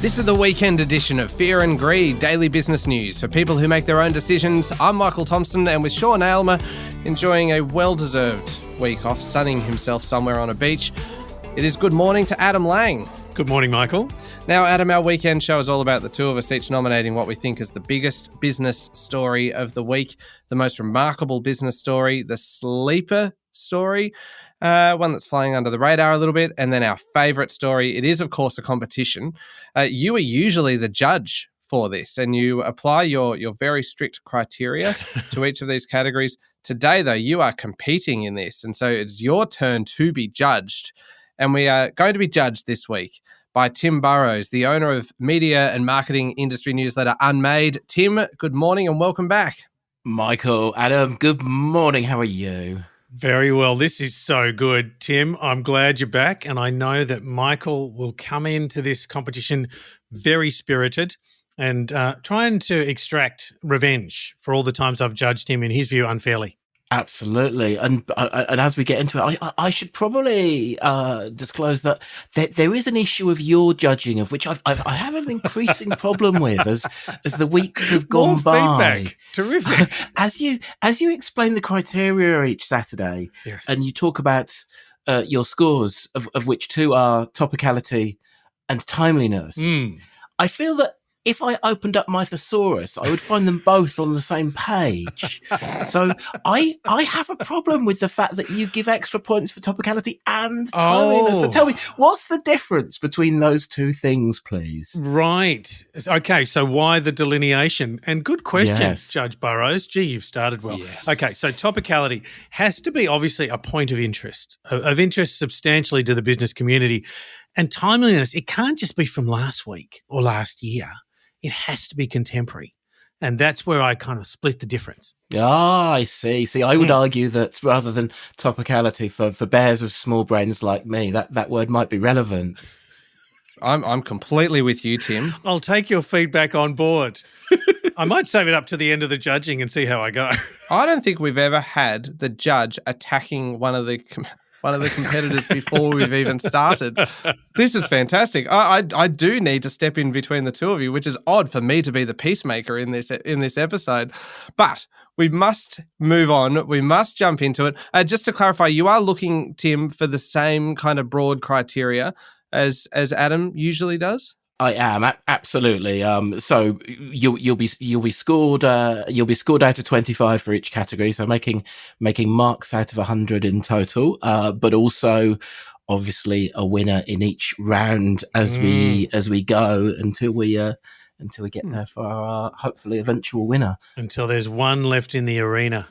This is the weekend edition of Fear and Greed, daily business news for people who make their own decisions. I'm Michael Thompson, and with Sean Aylmer enjoying a well-deserved week off, sunning himself somewhere on a beach, it is good morning to Adam Lang. Good morning, Michael. Now, Adam, our weekend show is all about the two of us each nominating what we think is the biggest business story of the week, the most remarkable business story, the sleeper story, one that's flying under the radar a little bit, and then our favourite story. It is, of course, a competition. You are usually the judge for this, and you apply your very strict criteria to each of these categories. Today, though, you are competing in this, and so it's your turn to be judged. And we are going to be judged this week by Tim Burrowes, the owner of media and marketing industry newsletter Unmade. Tim, good morning and welcome back. Michael, Adam, good morning. How are you? Very well. This is so good, Tim. I'm glad you're back, and I know that Michael will come into this competition very spirited and trying to extract revenge for all the times I've judged him, in his view, unfairly. Absolutely. And as we get into it, I should probably disclose that there is an issue of your judging, of which I have an increasing problem with as the weeks have gone More by. Feedback. Terrific. As you explain the criteria each Saturday, Yes. and you talk about your scores, of which two are topicality and timeliness, I feel that if I opened up my thesaurus, I would find them both on the same page. So I have a problem with the fact that you give extra points for topicality and timeliness. So tell me, what's the difference between those two things, please? Right. Okay, so why the delineation? And good question, Yes. Judge Burrowes. Gee, you've started well. Yes. Okay, so topicality has to be obviously a point of interest substantially to the business community. And timeliness, it can't just be from last week or last year. It has to be contemporary. And that's where I kind of split the difference. Ah, I see. See, I would argue that rather than topicality for bears of small brains like me, that word might be relevant. I'm completely with you, Tim. I'll take your feedback on board. I might save it up to the end of the judging and see how I go. I don't think we've ever had the judge attacking one of the competitors before we've even started. This is fantastic. I do need to step in between the two of you, which is odd for me to be the peacemaker in this episode. But we must move on. We must jump into it. Just to clarify, you are looking, Tim, for the same kind of broad criteria as Adam usually does? I am absolutely. So you'll be scored out of 25 for each category. So making marks out of 100 in total. But also, obviously, a winner in each round as we go until we get there for our hopefully eventual winner. Until there's one left in the arena.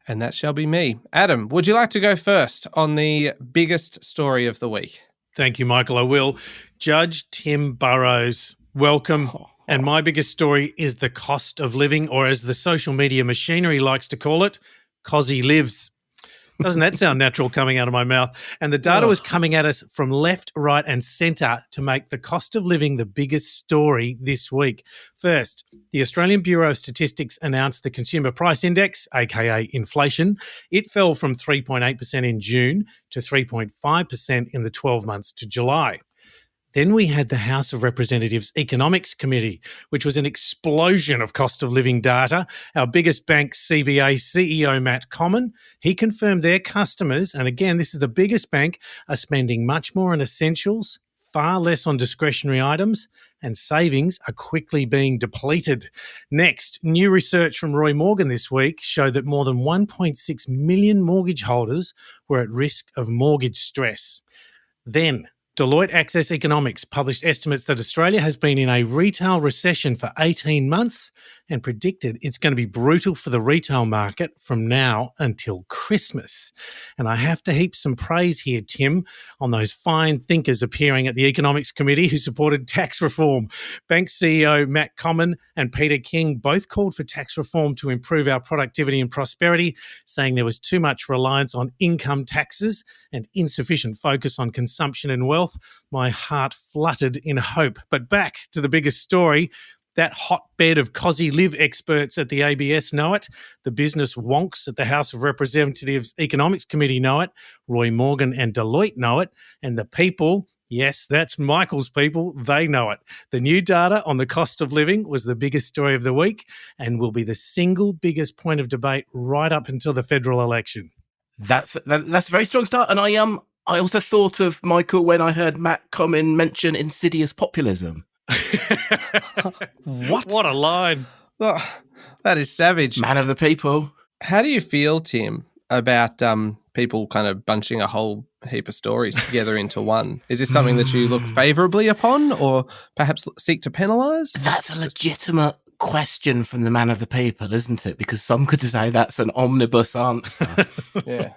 And that shall be me. Adam, would you like to go first on the biggest story of the week? Thank you, Michael. I will. Judge Tim Burrowes, welcome. And my biggest story is the cost of living, or as the social media machinery likes to call it, Cozzy Lives. Doesn't that sound natural coming out of my mouth? And the data was coming at us from left, right and centre to make the cost of living the biggest story this week. First, the Australian Bureau of Statistics announced the Consumer Price Index, aka inflation. It fell from 3.8% in June to 3.5% in the 12 months to July. Then we had the House of Representatives Economics Committee, which was an explosion of cost of living data. Our biggest bank, CBA CEO Matt Comyn, he confirmed their customers, and again, this is the biggest bank, are spending much more on essentials, far less on discretionary items, and savings are quickly being depleted. Next, new research from Roy Morgan this week showed that more than 1.6 million mortgage holders were at risk of mortgage stress. Then, Deloitte Access Economics published estimates that Australia has been in a retail recession for 18 months and predicted it's going to be brutal for the retail market from now until Christmas. And I have to heap some praise here, Tim, on those fine thinkers appearing at the Economics Committee who supported tax reform. Bank CEO Matt Comyn and Peter King both called for tax reform to improve our productivity and prosperity, saying there was too much reliance on income taxes and insufficient focus on consumption and wealth. My heart fluttered in hope. But back to the biggest story. That hotbed of Cozzy Live experts at the ABS know it. The business wonks at the House of Representatives Economics Committee know it. Roy Morgan and Deloitte know it. And the people Yes, that's Michael's people. They know it. The new data on the cost of living was the biggest story of the week and will be the single biggest point of debate right up until the federal election. That's a very strong start. And I also thought of Michael when I heard Matt Comyn mention insidious populism. What a line. Oh, that is savage. Man of the people. How do you feel, Tim, about people kind of bunching a whole heap of stories together into one? Is this something that you look favourably upon or perhaps seek to penalise? That's a legitimate question from the man of the people, isn't it? Because some could say that's an omnibus answer. Yeah.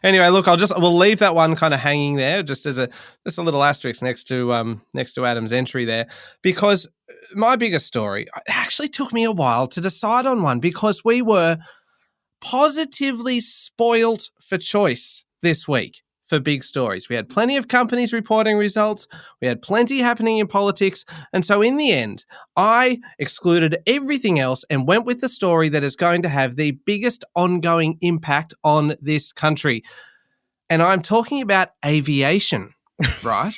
Anyway, look, we'll leave that one kind of hanging there, just as a little asterisk next to Adam's entry there, because my biggest story, it actually took me a while to decide on one because we were positively spoilt for choice this week for big stories. We had plenty of companies reporting results. We had plenty happening in politics. And so in the end, I excluded everything else and went with the story that is going to have the biggest ongoing impact on this country. And I'm talking about aviation, right?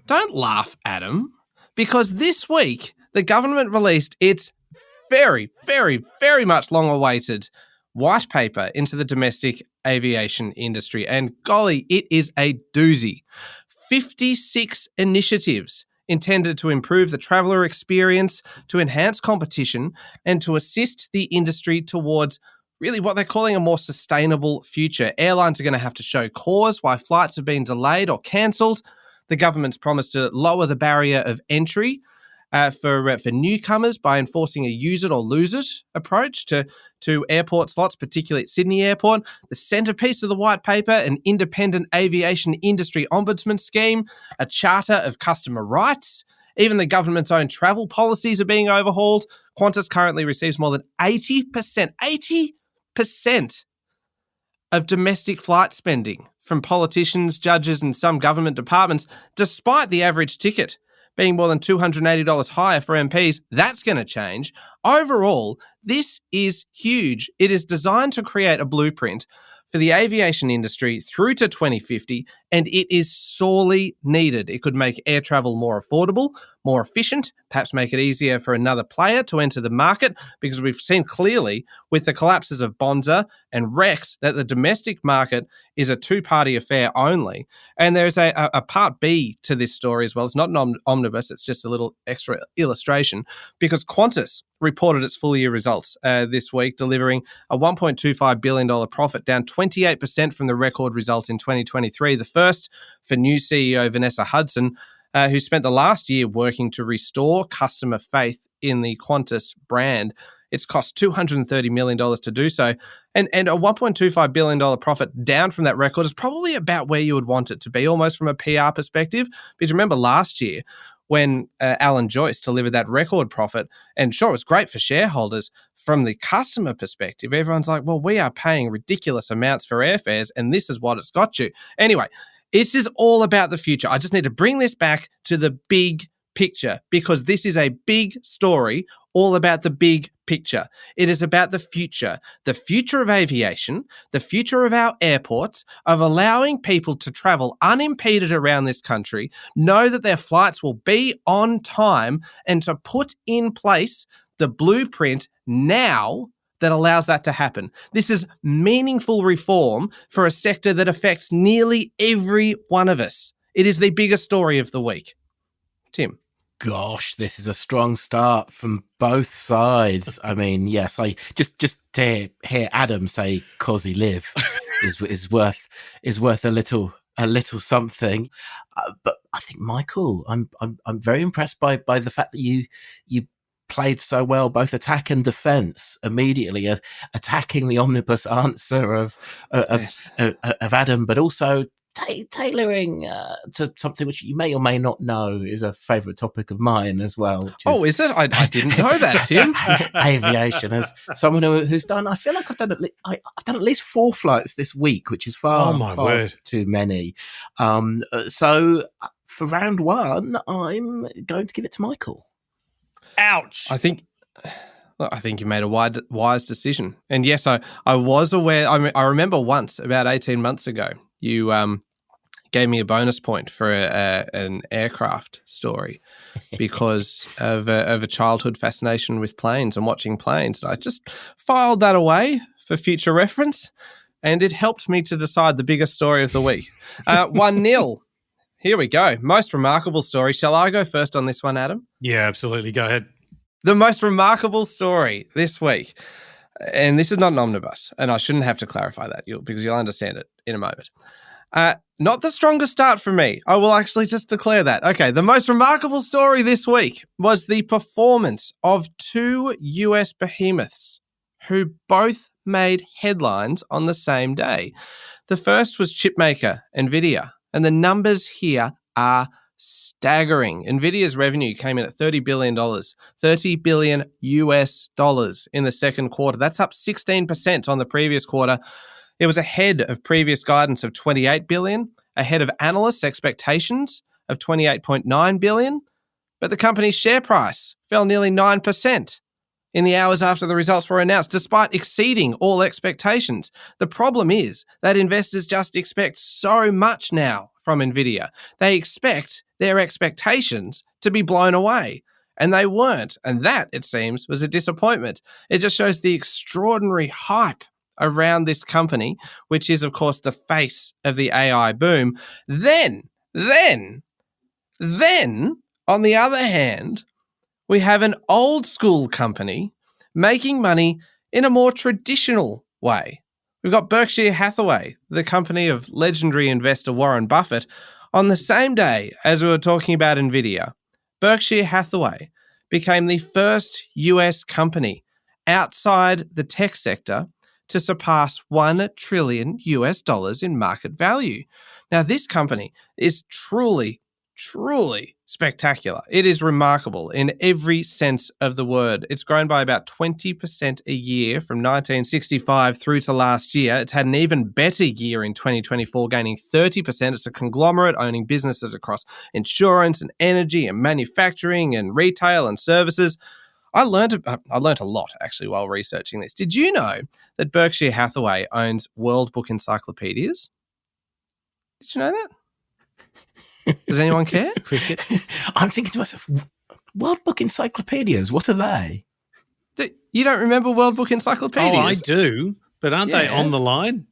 Don't laugh, Adam, because this week the government released its very, very, very much long-awaited white paper into the domestic aviation industry. And golly, it is a doozy. 56 initiatives intended to improve the traveller experience, to enhance competition, and to assist the industry towards really what they're calling a more sustainable future. Airlines are going to have to show cause why flights have been delayed or cancelled. The government's promised to lower the barrier of entry for newcomers by enforcing a use it or lose it approach to airport slots, particularly at Sydney Airport. The centrepiece of the white paper, an independent aviation industry ombudsman scheme, a charter of customer rights. Even the government's own travel policies are being overhauled. Qantas currently receives more than 80% of domestic flight spending from politicians, judges, and some government departments, despite the average ticket being more than $280 higher for MPs. That's going to change. Overall, this is huge. It is designed to create a blueprint for the aviation industry through to 2050, and it is sorely needed. It could make air travel more affordable, more efficient, perhaps make it easier for another player to enter the market, because we've seen clearly with the collapses of Bonza and Rex that the domestic market is a two-party affair only. And there's a part B to this story as well. It's not an omnibus, it's just a little extra illustration, because Qantas reported its full-year results this week, delivering a $1.25 billion profit, down 28% from the record result in 2023, the first for new CEO Vanessa Hudson, who spent the last year working to restore customer faith in the Qantas brand. It's cost $230 million to do so. And a $1.25 billion profit down from that record is probably about where you would want it to be, almost from a PR perspective. Because remember last year when Alan Joyce delivered that record profit, and sure, it was great for shareholders, from the customer perspective, everyone's like, well, we are paying ridiculous amounts for airfares, and this is what it's got you. Anyway, this is all about the future. I just need to bring this back to the big picture, because this is a big story all about the big picture. It is about the future of aviation, the future of our airports, of allowing people to travel unimpeded around this country, know that their flights will be on time, and to put in place the blueprint now that allows that to happen. This is meaningful reform for a sector that affects nearly every one of us. It is the biggest story of the week. Tim. Gosh, this is a strong start from both sides. I mean, yes, I just to hear Adam say "'cause he live" is worth a little something. But I think, Michael, I'm very impressed by the fact that you played so well both attack and defence immediately, attacking the omnibus answer of Adam, but also tailoring to something which you may or may not know is a favourite topic of mine as well. Is it? I didn't know that, Tim. Aviation. As someone who's done, I feel like I've done at least 4 flights this week, which is far too many. So for round 1, I'm going to give it to Michael. Ouch! I think you made a wise decision. And yes, I was aware. I remember once, about 18 months ago, you gave me a bonus point for an aircraft story because of a childhood fascination with planes and watching planes. And I just filed that away for future reference, and it helped me to decide the biggest story of the week. 1-0. Here we go. Most remarkable story. Shall I go first on this one, Adam? Yeah, absolutely. Go ahead. The most remarkable story this week, and this is not an omnibus, and I shouldn't have to clarify that because you'll understand it in a moment. Not the strongest start for me. I will actually just declare that. Okay, the most remarkable story this week was the performance of two US behemoths who both made headlines on the same day. The first was chipmaker NVIDIA, and the numbers here are staggering. NVIDIA's revenue came in at $30 billion, $30 billion US dollars in the second quarter. That's up 16% on the previous quarter. It was ahead of previous guidance of $28 billion, ahead of analysts' expectations of $28.9 billion, but the company's share price fell nearly 9% in the hours after the results were announced, despite exceeding all expectations. The problem is that investors just expect so much now from NVIDIA. They expect their expectations to be blown away, and they weren't. And that, it seems, was a disappointment. It just shows the extraordinary hype around this company, which is, of course, the face of the AI boom. Then, on the other hand, we have an old school company making money in a more traditional way. We've got Berkshire Hathaway, the company of legendary investor Warren Buffett. On the same day as we were talking about NVIDIA, Berkshire Hathaway became the first US company outside the tech sector to surpass $1 trillion US dollars in market value. Now, this company is truly spectacular. It is remarkable in every sense of the word. It's grown by about 20% a year from 1965 through to last year. It's had an even better year in 2024, gaining 30%. It's a conglomerate owning businesses across insurance and energy and manufacturing and retail and services. I learned a lot, actually, while researching this. Did you know that Berkshire Hathaway owns World Book encyclopedias? Did you know that? Does anyone care? Cricket. I'm thinking to myself, World Book encyclicians, what are they? You don't remember World Book encyclopedias? Oh, I do, but aren't they on the line?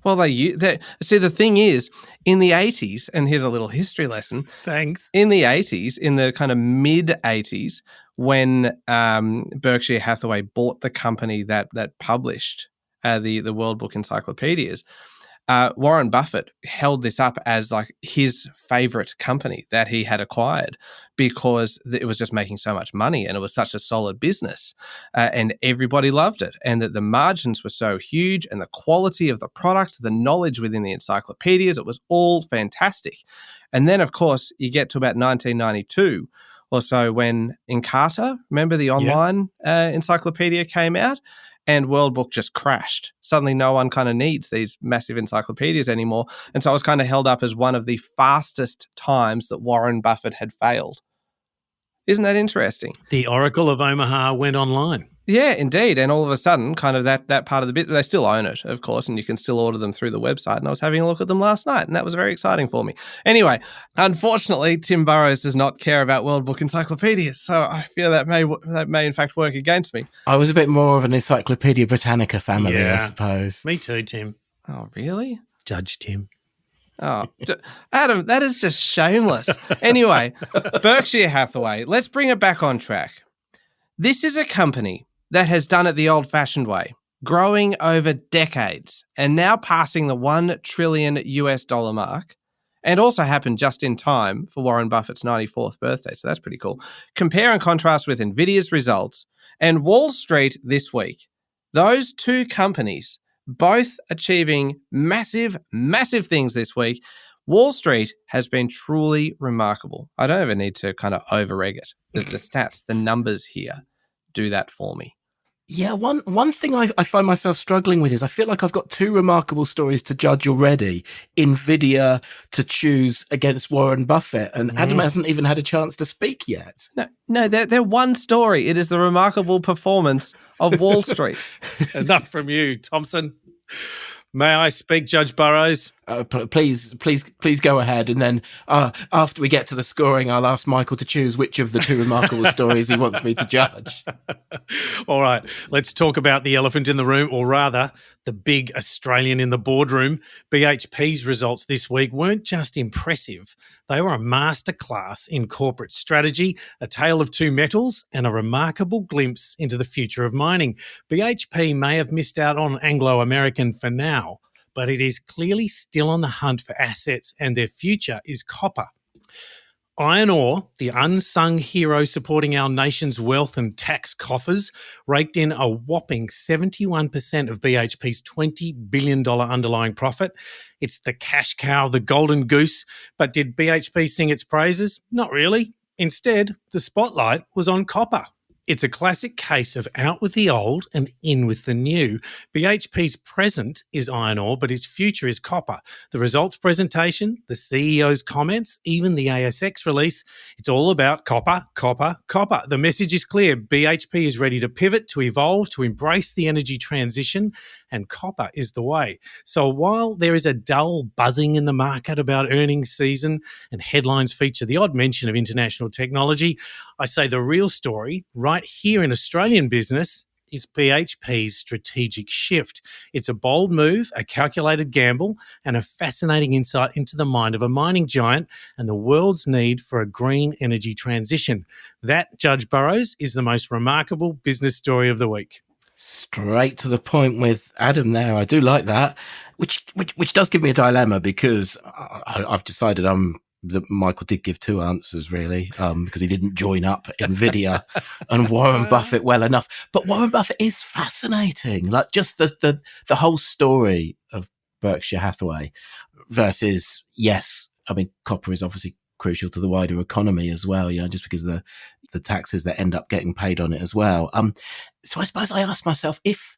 Well, see, the thing is, in the 80s, and here's a little history lesson. Thanks. In the 80s, in the kind of mid-80s, when Berkshire Hathaway bought the company that published the World Book encyclopedias, Warren Buffett held this up as like his favorite company that he had acquired because it was just making so much money and it was such a solid business and everybody loved it, and that the margins were so huge and the quality of the product, the knowledge within the encyclopedias, it was all fantastic. And then, of course, you get to about 1992 or so when Encarta, remember the online encyclopedia came out? And World Book just crashed. Suddenly no one kind of needs these massive encyclopedias anymore. And so it was kind of held up as one of the fastest times that Warren Buffett had failed. Isn't that interesting? The Oracle of Omaha went online. Yeah, indeed. And all of a sudden, kind of that part of the business, they still own it, of course, and you can still order them through the website. And I was having a look at them last night, and that was very exciting for me. Anyway, unfortunately, Tim Burrowes does not care about World Book encyclopedias, so I fear that may in fact work against me. I was a bit more of an Encyclopedia Britannica family, I suppose. Me too, Tim. Oh, really? Judge Tim. Oh, Adam, that is just shameless. Anyway, Berkshire Hathaway, let's bring it back on track. This is a company that has done it the old-fashioned way, growing over decades and now passing the $1 trillion US dollar mark, and also happened just in time for Warren Buffett's 94th birthday, so that's pretty cool. Compare and contrast with NVIDIA's results and Wall Street this week. Those two companies both achieving massive things this week. Wall Street has been truly remarkable. I don't ever need to kind of over-egg it. The stats, the numbers here do that for me. Yeah, one thing I find myself struggling with is I feel like I've got two remarkable stories to judge already. NVIDIA to choose against Warren Buffett, and Adam hasn't even had a chance to speak yet. No, they're one story. It is the remarkable performance of Wall Street. Enough from you, Thompson. May I speak, Judge Burrowes? Please go ahead. And then after we get to the scoring, I'll ask Michael to choose which of the two remarkable stories he wants me to judge. All right, let's talk about the elephant in the room, or rather, the big Australian in the boardroom. BHP's results this week weren't just impressive. They were a masterclass in corporate strategy, a tale of two metals, and a remarkable glimpse into the future of mining. BHP may have missed out on Anglo-American for now, but it is clearly still on the hunt for assets, and their future is copper. Iron ore, the unsung hero supporting our nation's wealth and tax coffers, raked in a whopping 71% of BHP's $20 billion underlying profit. It's the cash cow, the golden goose. But did BHP sing its praises? Not really. Instead, the spotlight was on copper. It's a classic case of out with the old and in with the new. BHP's present is iron ore, but its future is copper. The results presentation, the CEO's comments, even the ASX release, it's all about copper, copper, copper. The message is clear. BHP is ready to pivot, to evolve, to embrace the energy transition, and copper is the way. So while there is a dull buzzing in the market about earnings season and headlines feature the odd mention of international technology, I say the real story right here in Australian business is BHP's strategic shift. It's a bold move, a calculated gamble, and a fascinating insight into the mind of a mining giant and the world's need for a green energy transition. That, Judge Burrowes, is the most remarkable business story of the week. Straight to the point with Adam there. I do like that, which does give me a dilemma, because I've decided that Michael did give two answers, really, because he didn't join up NVIDIA and Warren Buffett well enough. But Warren Buffett is fascinating, like just the whole story of Berkshire Hathaway versus, yes, I mean, copper is obviously crucial to the wider economy as well, just because of the taxes that end up getting paid on it as well. So I suppose I asked myself, if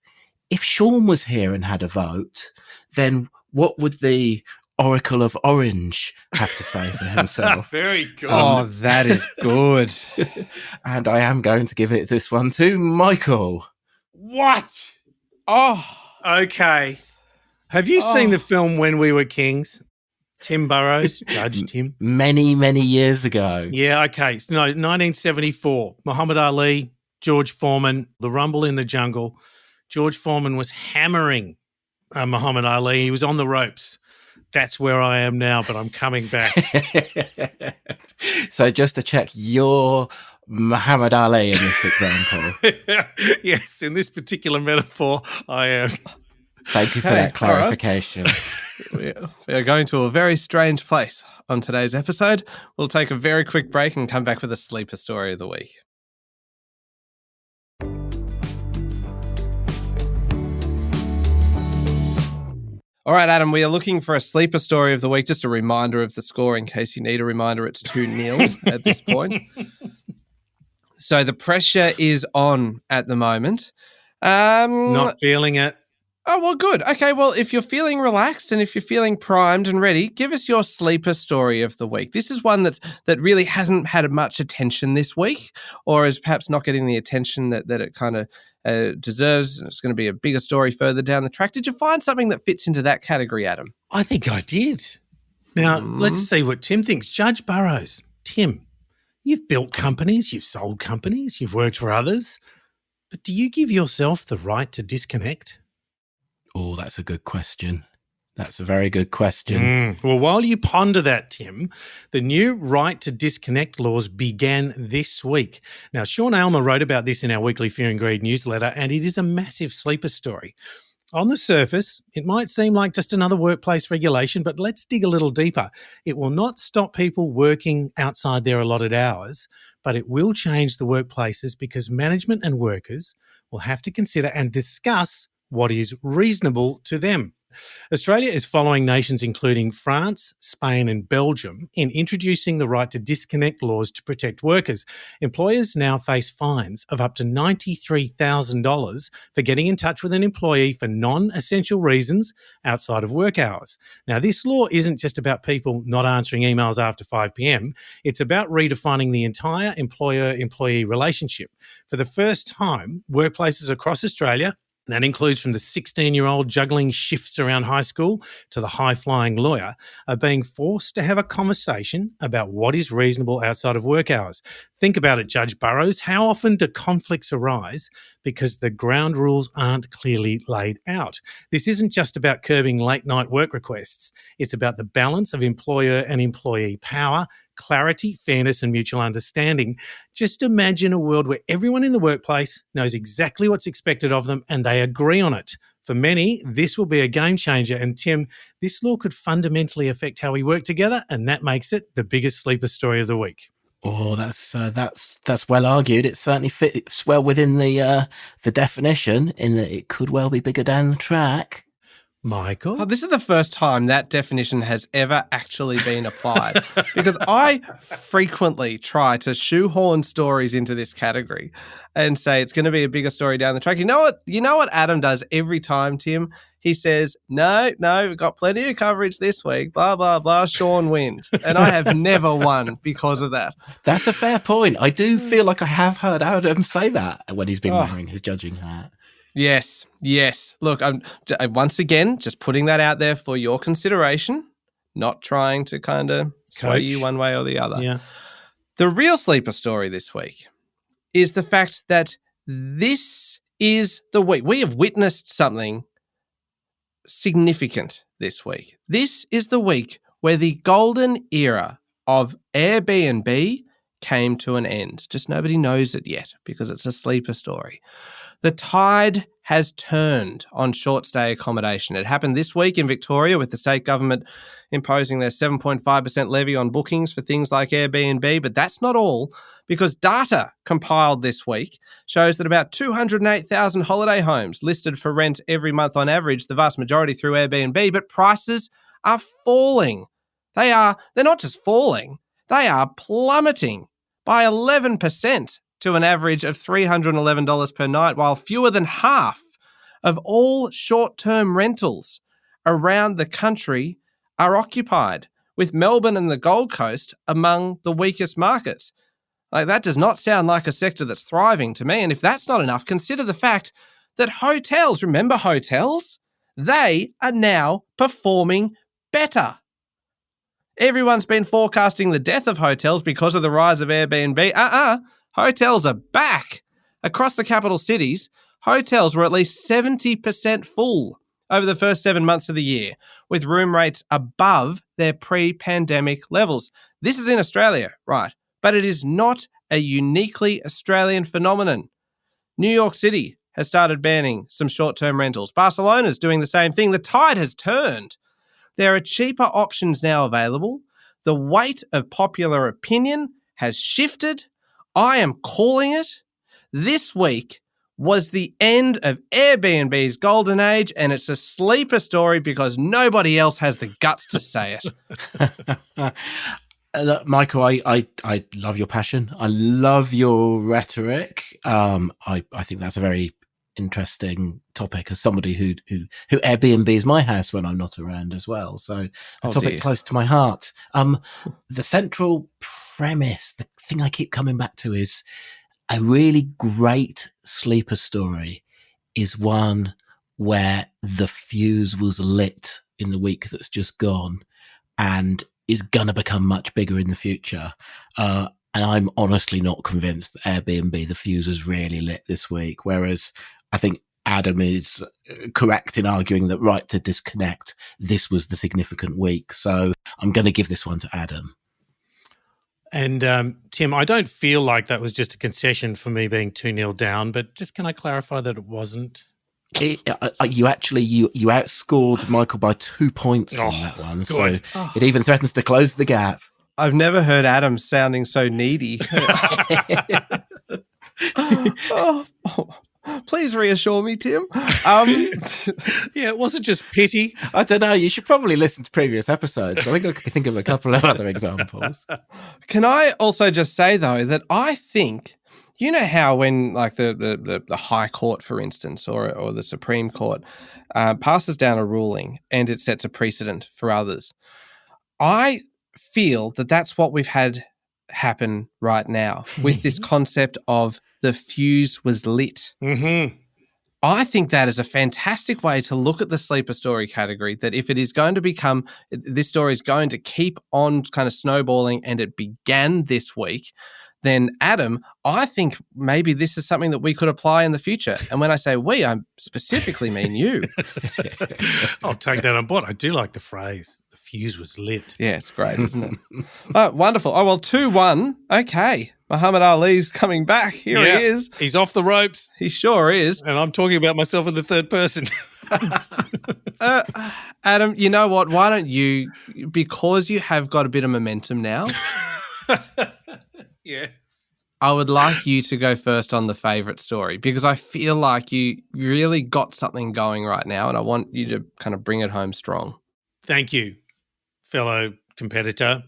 Sean was here and had a vote, then what would the Oracle of Orange have to say for himself? Very good. Oh, that is good. And I am going to give it this one to Michael. What? Oh, okay. Have you seen the film When We Were Kings? Tim Burrowes, Judge Tim. Many, many years ago. Yeah, okay. So, no, 1974. Muhammad Ali, George Foreman, the rumble in the jungle. George Foreman was hammering Muhammad Ali. He was on the ropes. That's where I am now, but I'm coming back. So just to check, you're Muhammad Ali in this example. Yes, in this particular metaphor, I am. Thank you for that clarification. We are going to a very strange place on today's episode. We'll take a very quick break and come back with a sleeper story of the week. All right, Adam, we are looking for a sleeper story of the week. Just a reminder of the score in case you need a reminder. It's 2-0 at this point. So the pressure is on at the moment. Not feeling it. Oh, well, good. Okay, well, if you're feeling relaxed and if you're feeling primed and ready, give us your sleeper story of the week. This is one that really hasn't had much attention this week, or is perhaps not getting the attention that it kind of deserves. It's going to be a bigger story further down the track. Did you find something that fits into that category, Adam? I think I did. Now, let's see what Tim thinks. Judge Burrowes, Tim, you've built companies, you've sold companies, you've worked for others, but do you give yourself the right to disconnect? Oh, that's a good question. That's a very good question. Well, while you ponder that, Tim, the new right to disconnect laws began this week. Now, Sean Aylmer wrote about this in our weekly Fear and Greed newsletter, and it is a massive sleeper story. On the surface, it might seem like just another workplace regulation, but let's dig a little deeper. It will not stop people working outside their allotted hours, but it will change the workplaces because management and workers will have to consider and discuss what is reasonable to them. Australia is following nations including France, Spain and Belgium in introducing the right to disconnect laws to protect workers. Employers now face fines of up to $93,000 for getting in touch with an employee for non-essential reasons outside of work hours. Now, this law isn't just about people not answering emails after 5 p.m. It's about redefining the entire employer-employee relationship. For the first time, workplaces across Australia That includes from the 16-year-old juggling shifts around high school to the high-flying lawyer are being forced to have a conversation about what is reasonable outside of work hours. Think about it, Judge Burrowes. How often do conflicts arise because the ground rules aren't clearly laid out? This isn't just about curbing late-night work requests. It's about the balance of employer and employee power, clarity, fairness, and mutual understanding. Just imagine a world where everyone in the workplace knows exactly what's expected of them and they agree on it. For many, this will be a game changer. And Tim, this law could fundamentally affect how we work together, and that makes it the biggest sleeper story of the week. Oh, that's well argued. It certainly fits well within the definition, in that it could well be bigger down the track. Michael? Oh, this is the first time that definition has ever actually been applied, because I frequently try to shoehorn stories into this category and say it's going to be a bigger story down the track. You know what Adam does every time, Tim? He says, no, we've got plenty of coverage this week, blah, blah, blah, Sean wins. And I have never won because of that. That's a fair point. I do feel like I have heard Adam say that when he's been wearing his judging hat. Yes. Look, I'm once again just putting that out there for your consideration, not trying to kind of sway you one way or the other. Yeah. The real sleeper story this week is the fact that this is the week. We have witnessed something significant this week. This is the week where the golden era of Airbnb came to an end. Just nobody knows it yet because it's a sleeper story. The tide has turned on short stay accommodation. It happened this week in Victoria with the state government imposing their 7.5% levy on bookings for things like Airbnb. But that's not all, because data compiled this week shows that about 208,000 holiday homes listed for rent every month on average, the vast majority through Airbnb, but prices are falling. They're not just falling, they are plummeting by 11%. To an average of $311 per night, while fewer than half of all short-term rentals around the country are occupied, with Melbourne and the Gold Coast among the weakest markets. Like, that does not sound like a sector that's thriving to me. And if that's not enough, consider the fact that hotels, remember hotels? They are now performing better. Everyone's been forecasting the death of hotels because of the rise of Airbnb. Hotels are back. Across the capital cities, hotels were at least 70% full over the first 7 months of the year, with room rates above their pre-pandemic levels. This is in Australia, right? But it is not a uniquely Australian phenomenon. New York City has started banning some short-term rentals. Barcelona's doing the same thing. The tide has turned. There are cheaper options now available. The weight of popular opinion has shifted. I am calling it. This week was the end of Airbnb's golden age, and it's a sleeper story because nobody else has the guts to say it. Look, Michael, I love your passion. I love your rhetoric. I think that's a very interesting topic as somebody who Airbnbs my house when I'm not around as well. So a topic close to my heart. The central premise, the thing I keep coming back to, is a really great sleeper story is one where the fuse was lit in the week that's just gone and is going to become much bigger in the future. And I'm honestly not convinced that Airbnb, the fuse was really lit this week. Whereas I think Adam is correct in arguing that right to disconnect, this was the significant week. So I'm going to give this one to Adam. And Tim, I don't feel like that was just a concession for me being 2-0 down, but just can I clarify that it wasn't? You outscored Michael by 2 points on that one. Good. So it even threatens to close the gap. I've never heard Adam sounding so needy. Please reassure me, Tim. Yeah, it wasn't just pity. I don't know. You should probably listen to previous episodes. I think I could think of a couple of other examples. Can I also just say, though, that I think, you know how when like the High Court, for instance, or the Supreme Court passes down a ruling and it sets a precedent for others, I feel that that's what we've had happen right now with this concept of the fuse was lit. Mm-hmm. I think that is a fantastic way to look at the sleeper story category, that if it is going to become, this story is going to keep on kind of snowballing and it began this week, then Adam, I think maybe this is something that we could apply in the future. And when I say we, I specifically mean you. I'll take that on board. I do like the phrase. The fuse was lit. Yeah, it's great, isn't it? Oh, wonderful. Oh, well, 2-1. Okay. Muhammad Ali's coming back. Here he is. He's off the ropes. He sure is. And I'm talking about myself in the third person. Adam, you know what? Why don't you, because you have got a bit of momentum now. Yes. I would like you to go first on the favourite story, because I feel like you really got something going right now and I want you to kind of bring it home strong. Thank you, fellow competitor.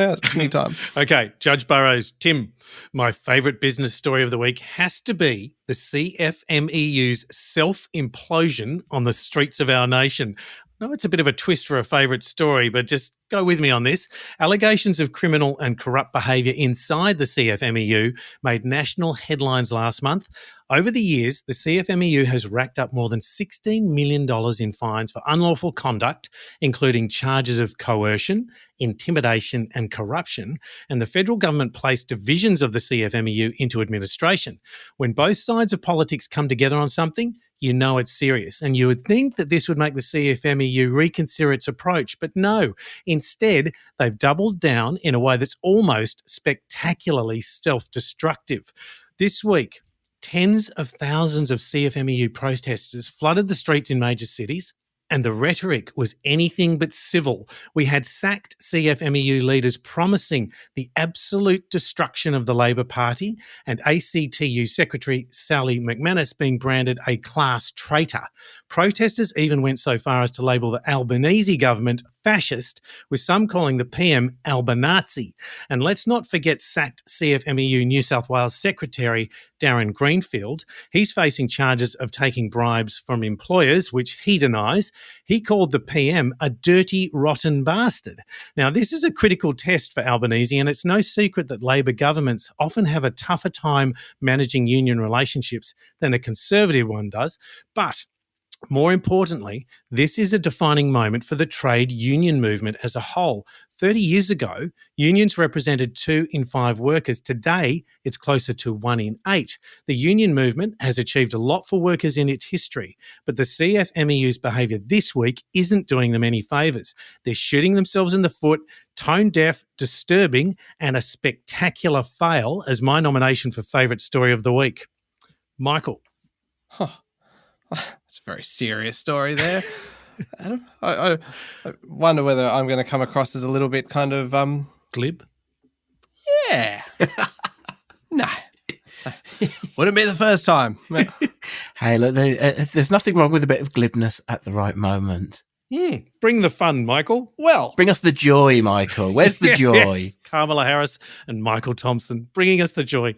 Yeah, anytime. Okay, Judge Burrowes. Tim, my favourite business story of the week has to be the CFMEU's self-implosion on the streets of our nation. No, it's a bit of a twist for a favourite story, but just go with me on this. Allegations of criminal and corrupt behaviour inside the CFMEU made national headlines last month. Over the years, the CFMEU has racked up more than $16 million in fines for unlawful conduct, including charges of coercion, intimidation and corruption, and the federal government placed divisions of the CFMEU into administration. When both sides of politics come together on something, you know it's serious. And you would think that this would make the CFMEU reconsider its approach, but no. Instead, they've doubled down in a way that's almost spectacularly self-destructive. This week, tens of thousands of CFMEU protesters flooded the streets in major cities, and the rhetoric was anything but civil. We had sacked CFMEU leaders promising the absolute destruction of the Labor Party, and ACTU Secretary Sally McManus being branded a class traitor. Protesters even went so far as to label the Albanese government fascist, with some calling the PM Albanazi. And let's not forget sacked CFMEU New South Wales Secretary Darren Greenfield. He's facing charges of taking bribes from employers, which he denies. He called the PM a dirty, rotten bastard. Now, this is a critical test for Albanese, and it's no secret that Labor governments often have a tougher time managing union relationships than a Conservative one does. But more importantly, this is a defining moment for the trade union movement as a whole. 30 years ago, unions represented 2 in 5 workers. Today, it's closer to 1 in 8. The union movement has achieved a lot for workers in its history, but the CFMEU's behaviour this week isn't doing them any favours. They're shooting themselves in the foot, tone deaf, disturbing, and a spectacular fail as my nomination for favourite story of the week. Michael. It's a very serious story there. Adam, I wonder whether I'm going to come across as a little bit kind of glib. Yeah. No. Wouldn't be the first time. Hey, look, there's nothing wrong with a bit of glibness at the right moment. Bring the fun, Michael. Well, bring us the joy, Michael. Where's the joy? Yes. Kamala Harris and Michael Thompson bringing us the joy.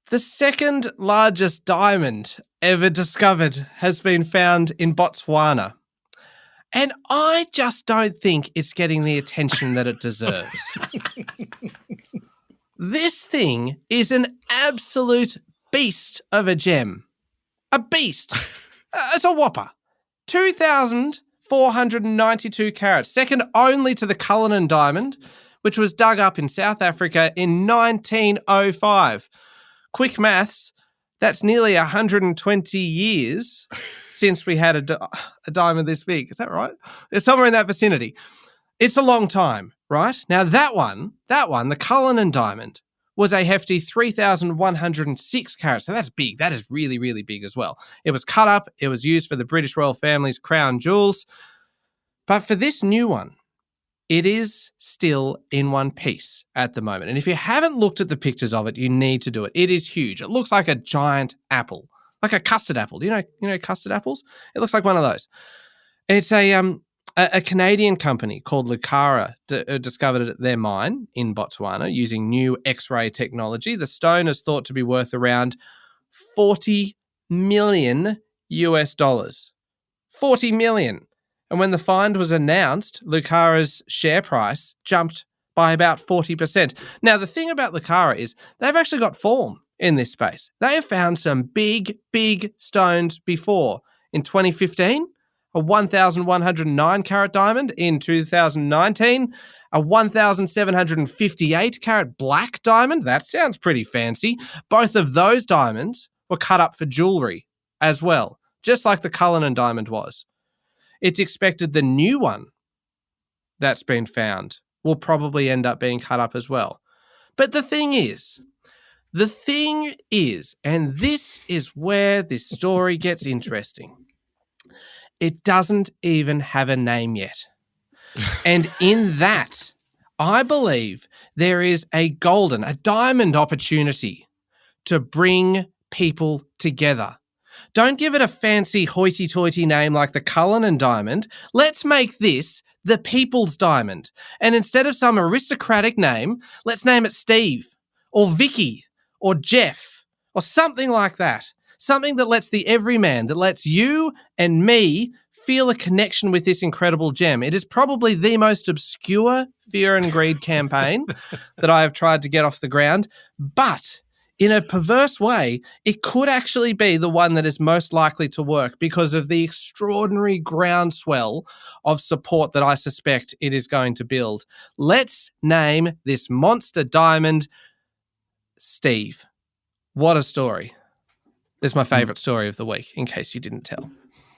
The second largest diamond ever discovered has been found in Botswana. And I just don't think it's getting the attention that it deserves. This thing is an absolute beast of a gem. A beast. It's a whopper. 2,492 carats, second only to the Cullinan diamond, which was dug up in South Africa in 1905. Quick maths, that's nearly 120 years since we had a diamond this big. Is that right? It's somewhere in that vicinity. It's a long time, right? Now that one, the Cullinan diamond, was a hefty 3,106 carats. So that's big. That is really, really big as well. It was cut up. It was used for the British royal family's crown jewels. But for this new one, it is still in one piece at the moment. And if you haven't looked at the pictures of it, you need to do it. It is huge. It looks like a giant apple, like a custard apple. Do you know custard apples? It looks like one of those. It's a Canadian company called Lucara discovered it at their mine in Botswana using new X-ray technology. The stone is thought to be worth around $40 million US. $40 million. And when the find was announced, Lucara's share price jumped by about 40%. Now, the thing about Lucara is they've actually got form. in this space. They have found some big, big stones before. In 2015, a 1,109 carat diamond. In 2019, a 1,758 carat black diamond. That sounds pretty fancy. Both of those diamonds were cut up for jewelry as well, just like the Cullinan diamond was. It's expected the new one that's been found will probably end up being cut up as well. But the thing is, and this is where this story gets interesting, it doesn't even have a name yet. And in that, I believe there is a diamond opportunity to bring people together. Don't give it a fancy hoity-toity name like the Cullinan diamond. Let's make this the People's Diamond. And instead of some aristocratic name, let's name it Steve or Vicky or Jeff or something like that. Something that lets the everyman, that lets you and me feel a connection with this incredible gem. It is probably the most obscure fear and greed campaign that I have tried to get off the ground, but in a perverse way, it could actually be the one that is most likely to work because of the extraordinary groundswell of support that I suspect it is going to build. Let's name this monster diamond Steve. What a story. This is my favourite story of the week, in case you didn't tell.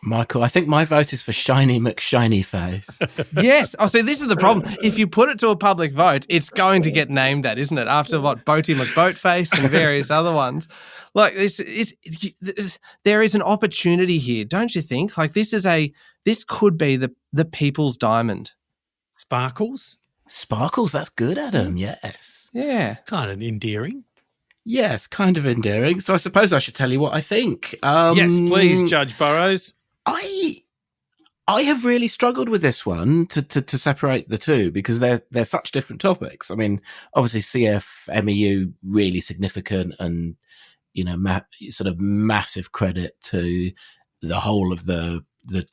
Michael, I think my vote is for Shiny McShiny Face. Yes. Oh, see, this is the problem. If you put it to a public vote, it's going to get named that, isn't it? After what, Boaty McBoatface and various other ones. Like, there is an opportunity here, don't you think? Like, this could be the People's Diamond. Sparkles? Sparkles, that's good, Adam, yes. Yeah. Kind of endearing. Yes, kind of endearing. So I suppose I should tell you what I think. Yes, please, Judge Burrowes. I have really struggled with this one to separate the two because they're such different topics. I mean, obviously CF, MEU, really significant and, you know, sort of massive credit to the whole of the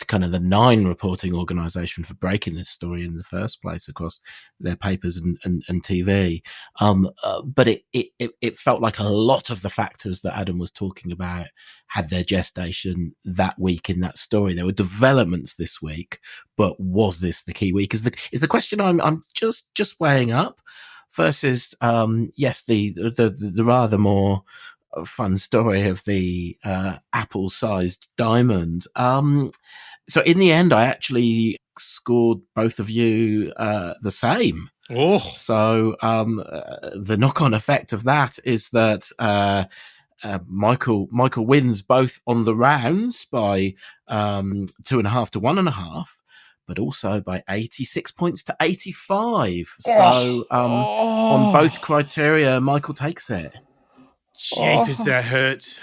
kind of the Nine reporting organisation for breaking this story in the first place across their papers and TV. But it felt like a lot of the factors that Adam was talking about had their gestation that week in that story. There were developments this week, but was this the key week? Is the question I'm just weighing up versus yes, the rather more fun story of the apple-sized diamond. So in the end, I actually scored both of you the same. Oh, so the knock-on effect of that is that Michael wins both on the rounds by 2.5 to 1.5. But also by 86 points to 85. So on both criteria, Michael takes it. Jeepers, that hurts.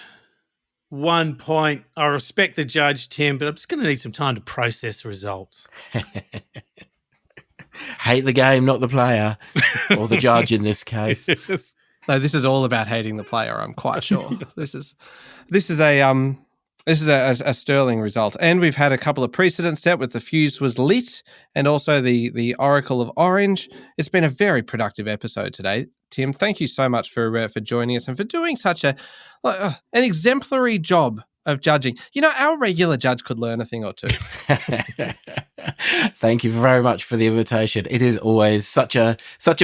1 point. I respect the judge, Tim, but I'm just going to need some time to process the results. Hate the game, not the player, or the judge in this case. Yes. No, this is all about hating the player, I'm quite sure. This is a sterling result. And we've had a couple of precedents set with the fuse was lit and also the Oracle of Orange. It's been a very productive episode today. Tim, thank you so much for joining us and for doing such an exemplary job of judging. You know, our regular judge could learn a thing or two. Thank you very much for the invitation. It is always such a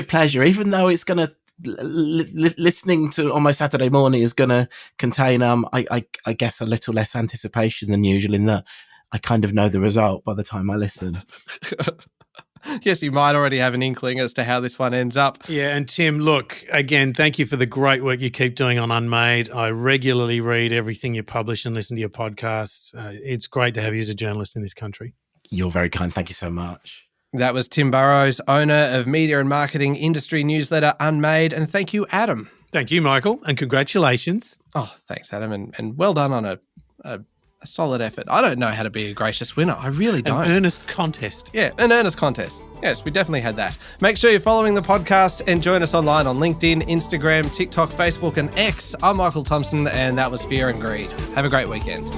pleasure, even though it's going to listening to on my Saturday morning is going to contain I guess a little less anticipation than usual in that I kind of know the result by the time I listen. Yes, you might already have an inkling as to how this one ends up. Yeah, and Tim, look, again, thank you for the great work you keep doing on Unmade. I regularly read everything you publish and listen to your podcasts. It's great to have you as a journalist in this country. You're very kind. Thank you so much. That was Tim Burrowes, owner of media and marketing industry newsletter Unmade. And thank you, Adam. Thank you, Michael, and congratulations. Oh, thanks, Adam, and well done on a solid effort. I don't know how to be a gracious winner. I really don't. An earnest contest. Yeah, an earnest contest. Yes, we definitely had that. Make sure you're following the podcast and join us online on LinkedIn, Instagram, TikTok, Facebook, and X. I'm Michael Thompson, and that was Fear and Greed. Have a great weekend.